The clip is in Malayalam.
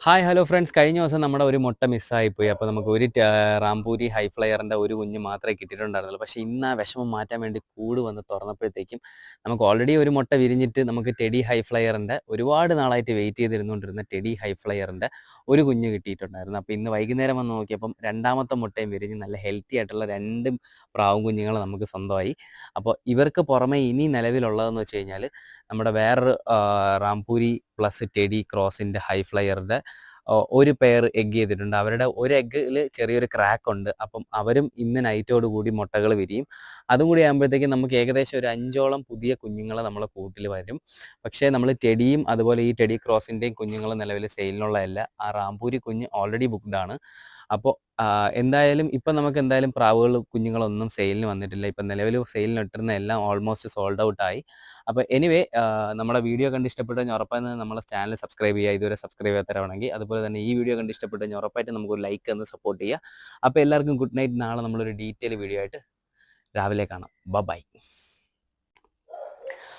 ഹായ് ഹലോ ഫ്രണ്ട്സ്, കഴിഞ്ഞ ദിവസം നമ്മുടെ ഒരു മുട്ട മിസ്സായിപ്പോയി. അപ്പോൾ നമുക്ക് ഒരു റാംപൂരി ഹൈ ഫ്ലയറിൻ്റെ ഒരു കുഞ്ഞ് മാത്രമേ കിട്ടിയിട്ടുണ്ടായിരുന്നുള്ളൂ. പക്ഷേ ഇന്ന് ആ വിഷമം മാറ്റാൻ വേണ്ടി കൂട് വന്ന് തുറന്നപ്പോഴത്തേക്കും നമുക്ക് ഓൾറെഡി ഒരു മുട്ട വിരിഞ്ഞിട്ട് നമുക്ക് ടെഡി ഹൈ ഫ്ലയറിൻ്റെ ഒരുപാട് നാളായിട്ട് വെയിറ്റ് ചെയ്തിരുന്നുകൊണ്ടിരുന്ന ടെഡി ഹൈ ഫ്ലയറിൻ്റെ ഒരു കുഞ്ഞ് കിട്ടിയിട്ടുണ്ടായിരുന്നു. അപ്പോൾ ഇന്ന് വൈകുന്നേരം വന്ന് നോക്കിയപ്പം രണ്ടാമത്തെ മുട്ടയും വിരിഞ്ഞ് നല്ല ഹെൽത്തി ആയിട്ടുള്ള രണ്ട് പ്രാവും കുഞ്ഞുങ്ങൾ നമുക്ക് സ്വന്തമായി. അപ്പോൾ ഇവർക്ക് പുറമെ ഇനി നിലവിലുള്ളതെന്ന് വെച്ച് കഴിഞ്ഞാൽ നമ്മുടെ വേറൊരു റാംപൂരി പ്ലസ് ടെഡി ക്രോസിൻ്റെ ഹൈ ഫ്ലയറിൻ്റെ ഒരു പെയർ എഗ് ചെയ്തിട്ടുണ്ട്. അവരുടെ ഒരു എഗ്ഗിൽ ചെറിയൊരു ക്രാക്ക് ഉണ്ട്. അപ്പം അവരും ഇന്ന് നൈറ്റോട് കൂടി മുട്ടകൾ വിരിയും. അതും കൂടി ആകുമ്പോഴത്തേക്കും നമുക്ക് ഏകദേശം ഒരു 5ഓളം പുതിയ കുഞ്ഞുങ്ങൾ നമ്മളെ കൂട്ടിൽ വരും. പക്ഷേ നമ്മൾ ടെഡിയും അതുപോലെ ഈ ടെഡി ക്രോസിൻ്റെയും കുഞ്ഞുങ്ങൾ നിലവിൽ സെയിലിനുള്ളതല്ല. ആ റാംപൂരി കുഞ്ഞ് ഓൾറെഡി ബുക്ക്ഡ് ആണ്. അപ്പോൾ എന്തായാലും ഇപ്പം നമുക്ക് എന്തായാലും പ്രാവുകൾ കുഞ്ഞുങ്ങളൊന്നും സെയിലിന് വന്നിട്ടില്ല. ഇപ്പം നിലവിൽ സെയിലിന് ഇട്ടിരുന്ന എല്ലാം ഓൾമോസ്റ്റ് സോൾഡ് ഔട്ടായി. അപ്പോൾ എനിവേ, നമ്മുടെ വീഡിയോ കണ്ട് ഇഷ്ടപ്പെട്ട് കഴിഞ്ഞാൽ ഉറപ്പായും നമ്മളെ ചാനൽ സബ്സ്ക്രൈബ് ചെയ്യുക, ഇതുവരെ സബ്സ്ക്രൈബ് ചെയ്യാത്തവരാണെങ്കിൽ. അതുപോലെ തന്നെ ഈ വീഡിയോ കണ്ട് ഇഷ്ടപ്പെട്ട് കഴിഞ്ഞാൽ ഉറപ്പായിട്ടും നമുക്കൊരു ലൈക്ക് തന്ന് സപ്പോർട്ട് ചെയ്യുക. അപ്പോൾ എല്ലാവർക്കും ഗുഡ് നൈറ്റ്. നാളെ നമ്മളൊരു ഡീറ്റെയിൽ വീഡിയോ ആയിട്ട് രാവിലെ കാണാം. ബൈ.